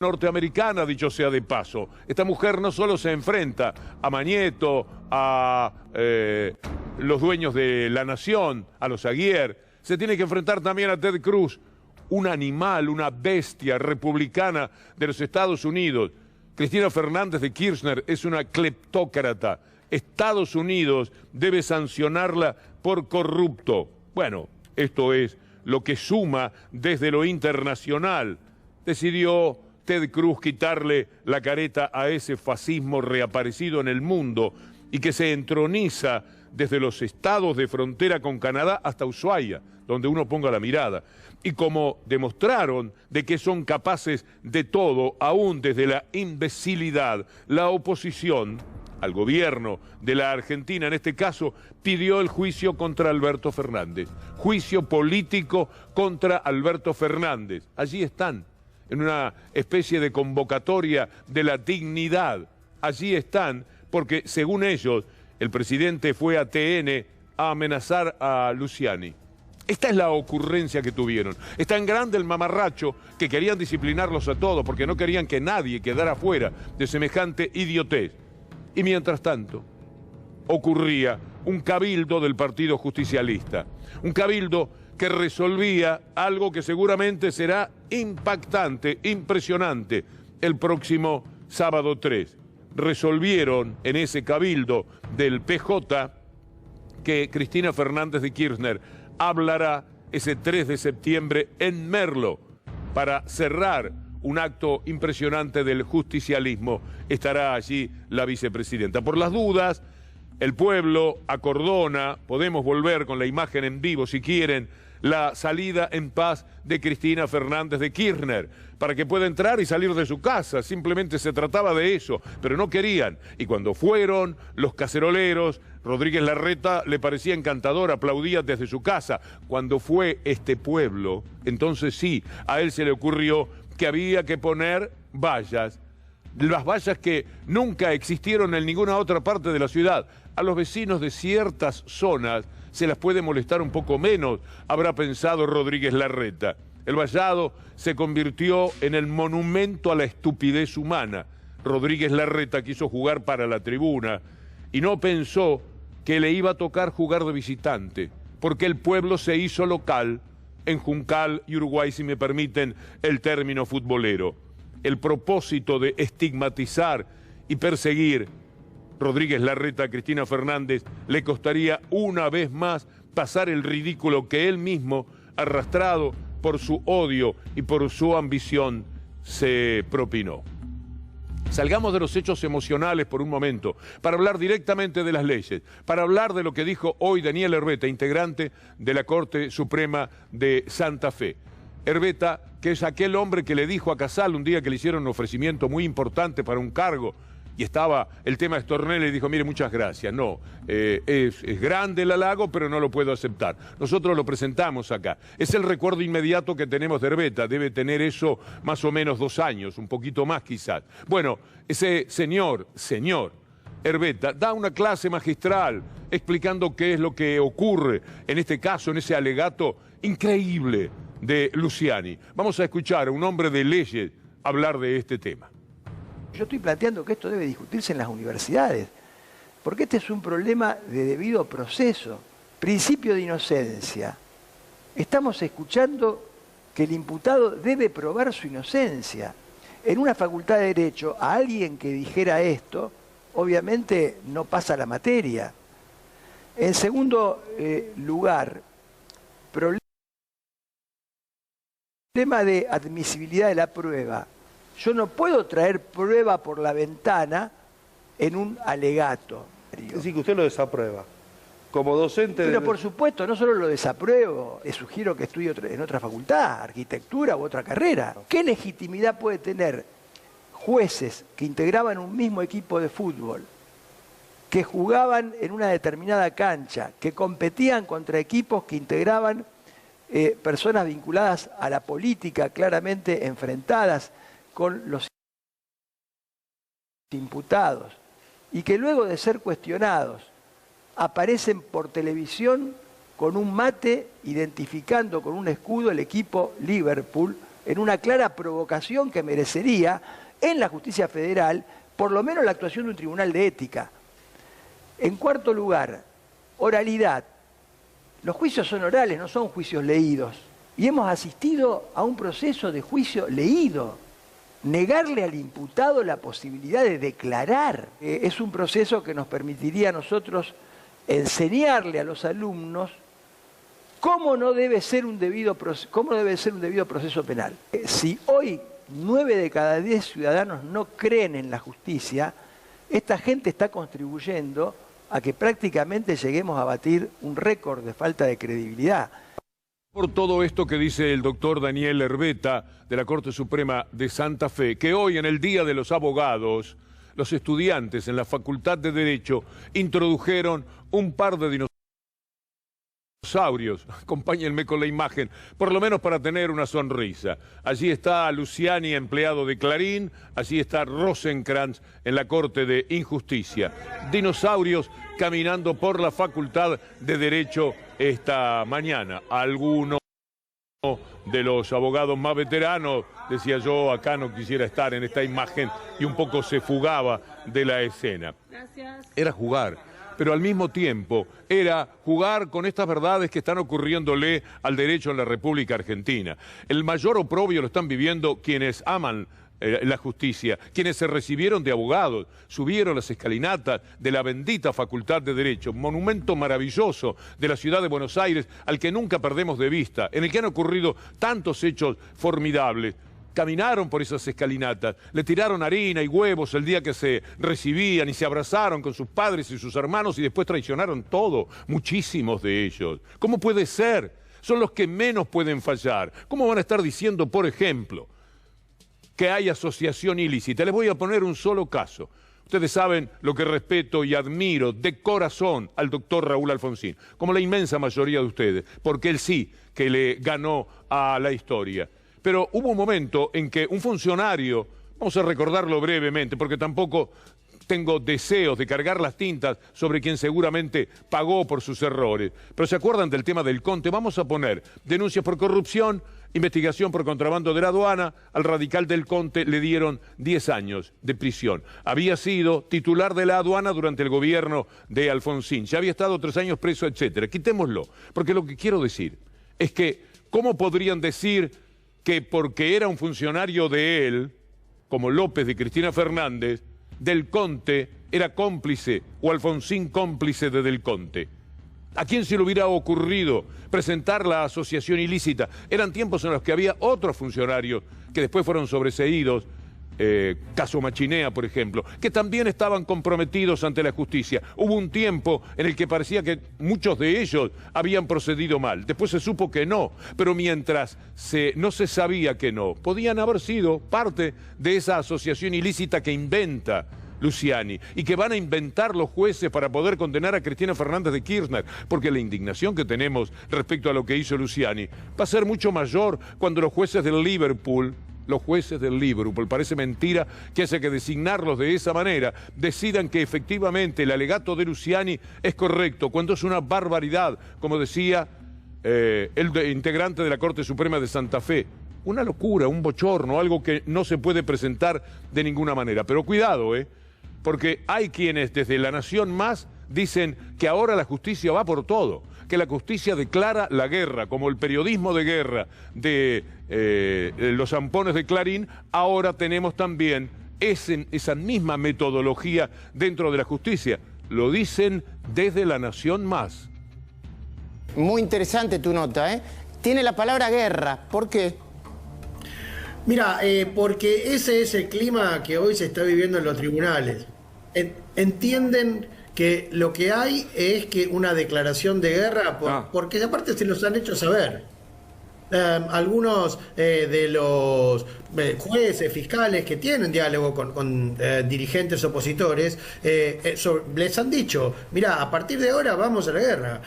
norteamericana, dicho sea de paso. Esta mujer no solo se enfrenta a Mañeto, a los dueños de La Nación, a los Aguier, se tiene que enfrentar también a Ted Cruz, un animal, una bestia republicana de los Estados Unidos. Cristina Fernández de Kirchner es una cleptócrata. Estados Unidos debe sancionarla por corrupto. Bueno, esto es lo que suma desde lo internacional. Decidió Ted Cruz quitarle la careta a ese fascismo reaparecido en el mundo y que se entroniza desde los estados de frontera con Canadá hasta Ushuaia, donde uno ponga la mirada. Y como demostraron de que son capaces de todo, aún desde la imbecilidad, la oposición al gobierno de la Argentina, en este caso, pidió el juicio contra Alberto Fernández. Juicio político contra Alberto Fernández. Allí están, en una especie de convocatoria de la dignidad. Allí están, porque según ellos, el presidente fue a TN a amenazar a Luciani. Esta es la ocurrencia que tuvieron. Es tan grande el mamarracho que querían disciplinarlos a todos porque no querían que nadie quedara fuera de semejante idiotez. Y mientras tanto, ocurría un cabildo del Partido Justicialista. Un cabildo que resolvía algo que seguramente será impactante, impresionante, el próximo sábado 3. Resolvieron en ese cabildo del PJ que Cristina Fernández de Kirchner hablará ese 3 de septiembre en Merlo para cerrar un acto impresionante del justicialismo. Estará allí la vicepresidenta. Por las dudas, el pueblo acordona, podemos volver con la imagen en vivo si quieren, la salida en paz de Cristina Fernández de Kirchner, para que pueda entrar y salir de su casa. Simplemente se trataba de eso, pero no querían. Y cuando fueron los caceroleros, Rodríguez Larreta le parecía encantador, aplaudía desde su casa. Cuando fue este pueblo, entonces sí, a él se le ocurrió que había que poner vallas, las vallas que nunca existieron en ninguna otra parte de la ciudad. A los vecinos de ciertas zonas se las puede molestar un poco menos, habrá pensado Rodríguez Larreta. El vallado se convirtió en el monumento a la estupidez humana. Rodríguez Larreta quiso jugar para la tribuna y no pensó que le iba a tocar jugar de visitante, porque el pueblo se hizo local en Juncal y Uruguay, si me permiten el término futbolero. El propósito de estigmatizar y perseguir Rodríguez Larreta a Cristina Fernández le costaría una vez más pasar el ridículo que él mismo, arrastrado por su odio y por su ambición, se propinó. Salgamos de los hechos emocionales por un momento, para hablar directamente de las leyes, para hablar de lo que dijo hoy Daniel Herbeta, integrante de la Corte Suprema de Santa Fe. Herbeta, que es aquel hombre que le dijo a Casal un día que le hicieron un ofrecimiento muy importante para un cargo, y estaba el tema de Stornelli, y dijo, mire, muchas gracias, no, es grande el halago, pero no lo puedo aceptar. Nosotros lo presentamos acá. Es el recuerdo inmediato que tenemos de Herbeta, debe tener eso más o menos 2 años, un poquito más quizás. Bueno, ese señor Herbeta da una clase magistral explicando qué es lo que ocurre, en este caso, en ese alegato increíble de Luciani. Vamos a escuchar a un hombre de leyes hablar de este tema. Yo estoy planteando que esto debe discutirse en las universidades, porque este es un problema de debido proceso, principio de inocencia. Estamos escuchando que el imputado debe probar su inocencia. En una facultad de Derecho, a alguien que dijera esto, obviamente no pasa la materia. En segundo lugar, problema de admisibilidad de la prueba. Yo no puedo traer prueba por la ventana en un alegato. Es decir, que usted lo desaprueba. Como docente... Pero por supuesto, no solo lo desapruebo, le sugiero que estudie en otra facultad, arquitectura u otra carrera. ¿Qué legitimidad puede tener jueces que integraban un mismo equipo de fútbol, que jugaban en una determinada cancha, que competían contra equipos que integraban personas vinculadas a la política, claramente enfrentadas con los imputados, y que luego de ser cuestionados aparecen por televisión con un mate identificando con un escudo el equipo Liverpool, en una clara provocación que merecería en la justicia federal por lo menos la actuación de un tribunal de ética. En cuarto lugar, oralidad. Los juicios son orales, no son juicios leídos. Y hemos asistido a un proceso de juicio leído. Negarle al imputado la posibilidad de declarar es un proceso que nos permitiría a nosotros enseñarle a los alumnos cómo debe ser un debido proceso penal. Si hoy 9 de cada 10 ciudadanos no creen en la justicia, esta gente está contribuyendo a que prácticamente lleguemos a batir un récord de falta de credibilidad. Por todo esto que dice el doctor Daniel Herbeta de la Corte Suprema de Santa Fe, que hoy en el Día de los Abogados, los estudiantes en la Facultad de Derecho introdujeron un par de dinosaurios, acompáñenme con la imagen, por lo menos para tener una sonrisa. Allí está Luciani, empleado de Clarín, allí está Rosenkrantz en la Corte de Injusticia. Dinosaurios caminando por la Facultad de Derecho esta mañana. Algunos de los abogados más veteranos, decía yo, acá no quisiera estar en esta imagen y un poco se fugaba de la escena. Gracias. Era jugar, pero al mismo tiempo era jugar con estas verdades que están ocurriéndole al derecho en la República Argentina. El mayor oprobio lo están viviendo quienes aman la justicia, quienes se recibieron de abogados, subieron las escalinatas de la bendita Facultad de Derecho, monumento maravilloso de la ciudad de Buenos Aires, al que nunca perdemos de vista, en el que han ocurrido tantos hechos formidables. Caminaron por esas escalinatas, le tiraron harina y huevos el día que se recibían y se abrazaron con sus padres y sus hermanos y después traicionaron todo, muchísimos de ellos. ¿Cómo puede ser? Son los que menos pueden fallar. ¿Cómo van a estar diciendo, por ejemplo, que hay asociación ilícita? Les voy a poner un solo caso. Ustedes saben lo que respeto y admiro de corazón al doctor Raúl Alfonsín, como la inmensa mayoría de ustedes, porque él sí que le ganó a la historia. Pero hubo un momento en que un funcionario, vamos a recordarlo brevemente, porque tampoco tengo deseos de cargar las tintas sobre quien seguramente pagó por sus errores. Pero ¿se acuerdan del tema del Conte? Vamos a poner denuncias por corrupción, investigación por contrabando de la aduana. Al radical del Conte le dieron 10 años de prisión. Había sido titular de la aduana durante el gobierno de Alfonsín. Ya había estado 3 años preso, etcétera. Quitémoslo, porque lo que quiero decir es que ¿cómo podrían decir que porque era un funcionario de él, como López de Cristina Fernández, Del Conte era cómplice o Alfonsín cómplice de Del Conte? ¿A quién se le hubiera ocurrido presentar la asociación ilícita? Eran tiempos en los que había otros funcionarios que después fueron sobreseídos, caso Machinea, por ejemplo, que también estaban comprometidos ante la justicia. Hubo un tiempo en el que parecía que muchos de ellos habían procedido mal. Después se supo que no, pero mientras no se sabía que no, podían haber sido parte de esa asociación ilícita que inventa Luciani y que van a inventar los jueces para poder condenar a Cristina Fernández de Kirchner, porque la indignación que tenemos respecto a lo que hizo Luciani va a ser mucho mayor cuando los jueces del Liverpool, parece mentira que haya que designarlos de esa manera, decidan que efectivamente el alegato de Luciani es correcto, cuando es una barbaridad, como decía el integrante de la Corte Suprema de Santa Fe. Una locura, un bochorno, algo que no se puede presentar de ninguna manera. Pero cuidado, porque hay quienes desde La Nación Más dicen que ahora la justicia va por todo, que la justicia declara la guerra, como el periodismo de guerra de los zampones de Clarín. Ahora tenemos también esa misma metodología dentro de la justicia. Lo dicen desde La Nación Más. Muy interesante tu nota, ¿eh? Tiene la palabra guerra. ¿Por qué? Mira, porque ese es el clima que hoy se está viviendo en los tribunales. Entienden que lo que hay es que una declaración de guerra, porque aparte se los han hecho saber. Algunos de los jueces, fiscales que tienen diálogo con dirigentes opositores, les han dicho, mira, a partir de ahora vamos a la guerra.